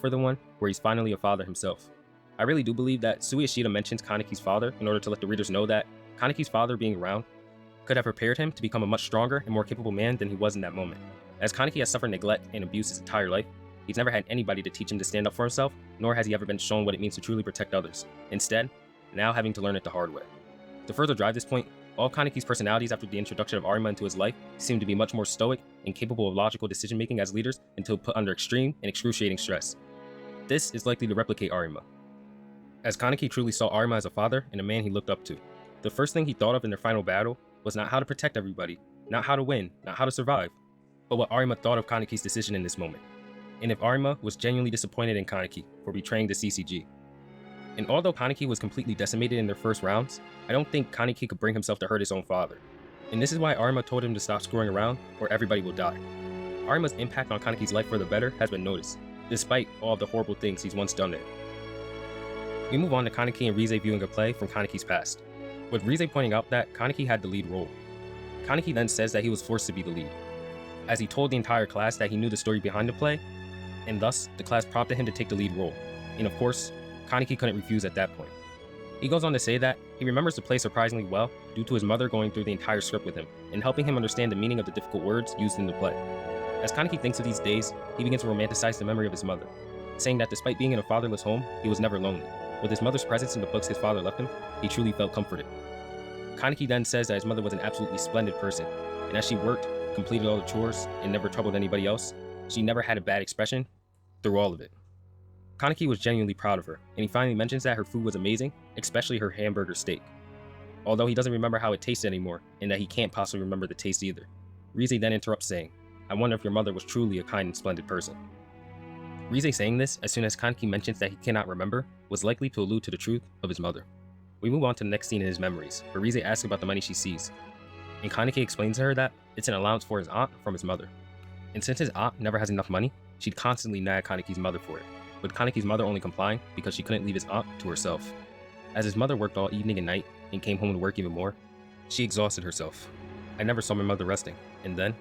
for the one where he's finally a father himself. I really do believe that Sui Ishida mentions Kaneki's father in order to let the readers know that Kaneki's father being around could have prepared him to become a much stronger and more capable man than he was in that moment. As Kaneki has suffered neglect and abuse his entire life, he's never had anybody to teach him to stand up for himself, nor has he ever been shown what it means to truly protect others. Instead, now having to learn it the hard way. To further drive this point, all Kaneki's personalities after the introduction of Arima into his life seem to be much more stoic and capable of logical decision-making as leaders until put under extreme and excruciating stress. This is likely to replicate Arima, as Kaneki truly saw Arima as a father and a man he looked up to. The first thing he thought of in their final battle was not how to protect everybody, not how to win, not how to survive, but what Arima thought of Kaneki's decision in this moment, and if Arima was genuinely disappointed in Kaneki for betraying the CCG. And although Kaneki was completely decimated in their first rounds, I don't think Kaneki could bring himself to hurt his own father. And this is why Arima told him to stop screwing around or everybody will die. Arima's impact on Kaneki's life for the better has been noticed, despite all of the horrible things he's once done to him. We move on to Kaneki and Rize viewing a play from Kaneki's past, with Rize pointing out that Kaneki had the lead role. Kaneki then says that he was forced to be the lead, as he told the entire class that he knew the story behind the play, and thus the class prompted him to take the lead role, and of course, Kaneki couldn't refuse at that point. He goes on to say that he remembers the play surprisingly well due to his mother going through the entire script with him and helping him understand the meaning of the difficult words used in the play. As Kaneki thinks of these days, he begins to romanticize the memory of his mother, saying that despite being in a fatherless home, he was never lonely. With his mother's presence in the books his father left him, he truly felt comforted. Kaneki then says that his mother was an absolutely splendid person, and as she worked, completed all the chores, and never troubled anybody else, she never had a bad expression through all of it. Kaneki was genuinely proud of her, and he finally mentions that her food was amazing, especially her hamburger steak. Although he doesn't remember how it tasted anymore, and that he can't possibly remember the taste either. Rize then interrupts saying, "I wonder if your mother was truly a kind and splendid person." Rize saying this as soon as Kaneki mentions that he cannot remember was likely to allude to the truth of his mother. We move on to the next scene in his memories, where Rize asks about the money she sees, and Kaneki explains to her that it's an allowance for his aunt from his mother. And since his aunt never has enough money, she'd constantly nag Kaneki's mother for it, with Kaneki's mother only complying because she couldn't leave his aunt to herself. As his mother worked all evening and night and came home to work even more, she exhausted herself. I never saw my mother resting, and then,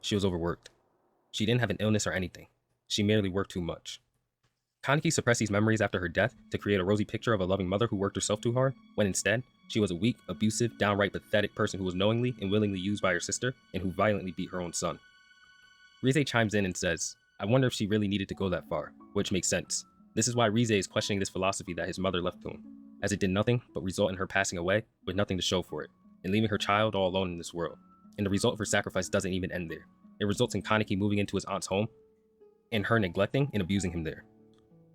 she was overworked. She didn't have an illness or anything. She merely worked too much. Kaneki suppressed these memories after her death to create a rosy picture of a loving mother who worked herself too hard, when instead, she was a weak, abusive, downright pathetic person who was knowingly and willingly used by her sister and who violently beat her own son. Rize chimes in and says, "I wonder if she really needed to go that far," which makes sense. This is why Rize is questioning this philosophy that his mother left to him, as it did nothing but result in her passing away with nothing to show for it, and leaving her child all alone in this world. And the result of her sacrifice doesn't even end there. It results in Kaneki moving into his aunt's home, and her neglecting and abusing him there.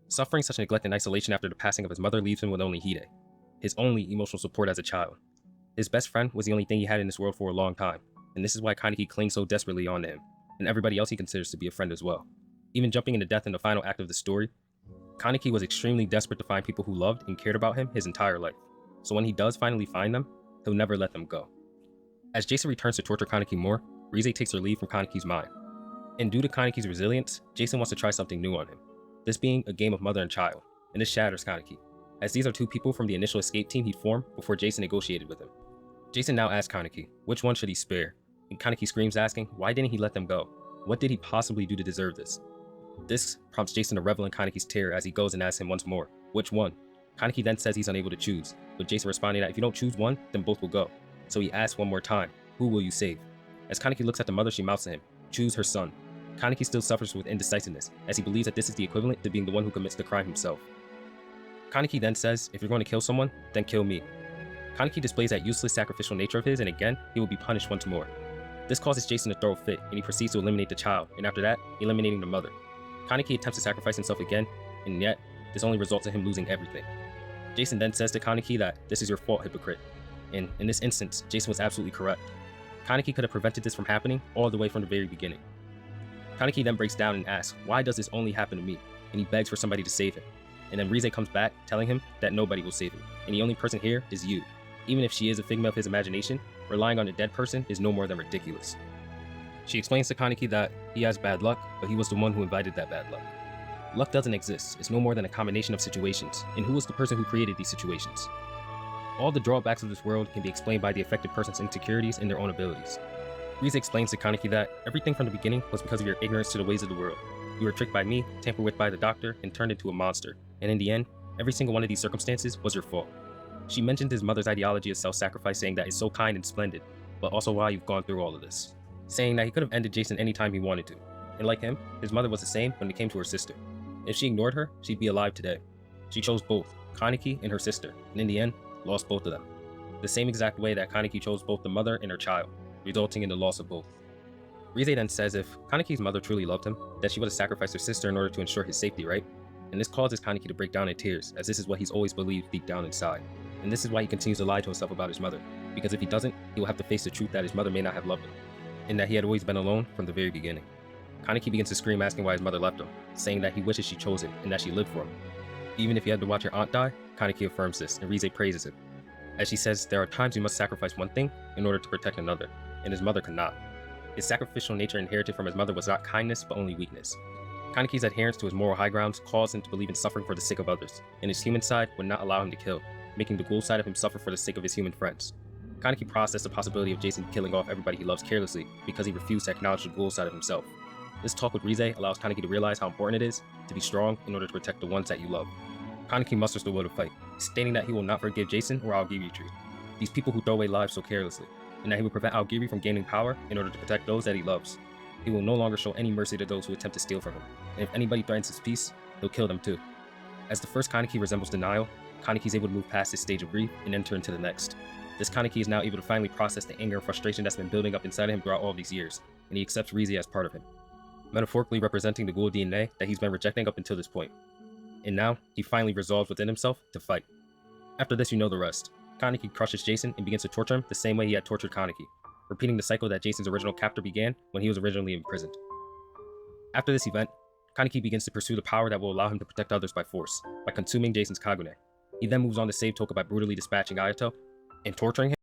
Suffering such neglect and isolation after the passing of his mother leaves him with only Hide, his only emotional support as a child. His best friend was the only thing he had in this world for a long time, and this is why Kaneki clings so desperately onto him, and everybody else he considers to be a friend as well. Even jumping into death in the final act of the story, Kaneki was extremely desperate to find people who loved and cared about him his entire life, so when he does finally find them, he'll never let them go. As Jason returns to torture Kaneki more, Rize takes her leave from Kaneki's mind, and due to Kaneki's resilience, Jason wants to try something new on him, this being a game of mother and child, and this shatters Kaneki, as these are two people from the initial escape team he'd formed before Jason negotiated with him. Jason now asks Kaneki, which one should he spare, and Kaneki screams asking, why didn't he let them go? What did he possibly do to deserve this? This prompts Jason to revel in Kaneki's terror as he goes and asks him once more, which one? Kaneki then says he's unable to choose, with Jason responding that if you don't choose one, then both will go. So he asks one more time, who will you save? As Kaneki looks at the mother, she mouths to him, choose her son. Kaneki still suffers with indecisiveness, as he believes that this is the equivalent to being the one who commits the crime himself. Kaneki then says, if you're going to kill someone, then kill me. Kaneki displays that useless sacrificial nature of his, and again, he will be punished once more. This causes Jason to throw a fit, and he proceeds to eliminate the child, and after that, eliminating the mother. Kaneki attempts to sacrifice himself again, and yet, this only results in him losing everything. Jason then says to Kaneki that, this is your fault, hypocrite. And in this instance, Jason was absolutely correct. Kaneki could have prevented this from happening all the way from the very beginning. Kaneki then breaks down and asks, why does this only happen to me? And he begs for somebody to save him. And then Rize comes back, telling him that nobody will save him, and the only person here is you. Even if she is a figment of his imagination, relying on a dead person is no more than ridiculous. She explains to Kaneki that he has bad luck, but he was the one who invited that bad luck. Luck doesn't exist, it's no more than a combination of situations, and who was the person who created these situations? All the drawbacks of this world can be explained by the affected person's insecurities and their own abilities. Rize explains to Kaneki that everything from the beginning was because of your ignorance to the ways of the world, You were tricked by me, tampered with by the doctor, and turned into a monster. And in the end, every single one of these circumstances was your fault. She mentioned his mother's ideology of self-sacrifice, saying that it's so kind and splendid, but also why you've gone through all of this. Saying that he could have ended Jason anytime he wanted to. And like him, his mother was the same when it came to her sister. If she ignored her, she'd be alive today. She chose both, Kaneki and her sister, and in the end, lost both of them. The same exact way that Kaneki chose both the mother and her child, resulting in the loss of both. Rize then says if Kaneki's mother truly loved him, then she would have sacrificed her sister in order to ensure his safety, right? And this causes Kaneki to break down in tears, as this is what he's always believed deep down inside. And this is why he continues to lie to himself about his mother, because if he doesn't, he will have to face the truth that his mother may not have loved him, and that he had always been alone from the very beginning. Kaneki begins to scream, asking why his mother left him, saying that he wishes she chose him and that she lived for him. Even if he had to watch her aunt die, Kaneki affirms this, and Rize praises him. As she says, there are times you must sacrifice one thing in order to protect another, and his mother could not. His sacrificial nature inherited from his mother was not kindness, but only weakness. Kaneki's adherence to his moral high grounds caused him to believe in suffering for the sake of others, and his human side would not allow him to kill, making the ghoul side of him suffer for the sake of his human friends. Kaneki processed the possibility of Jason killing off everybody he loves carelessly because he refused to acknowledge the ghoul side of himself. This talk with Rize allows Kaneki to realize how important it is to be strong in order to protect the ones that you love. Kaneki musters the will to fight, stating that he will not forgive Jason or Aogiri, these people who throw away lives so carelessly, and that he will prevent Aogiri from gaining power in order to protect those that he loves. He will no longer show any mercy to those who attempt to steal from him, and if anybody threatens his peace, he'll kill them too. As the first Kaneki resembles denial, Kaneki is able to move past this stage of grief and enter into the next. This Kaneki is now able to finally process the anger and frustration that's been building up inside of him throughout all these years, and he accepts Rize as part of him, metaphorically representing the ghoul DNA that he's been rejecting up until this point. And now, he finally resolves within himself to fight. After this, you know the rest. Kaneki crushes Jason and begins to torture him the same way he had tortured Kaneki, repeating the cycle that Jason's original captor began when he was originally imprisoned. After this event, Kaneki begins to pursue the power that will allow him to protect others by force, by consuming Jason's Kagune. He then moves on to save Toka by brutally dispatching Ayato and torturing him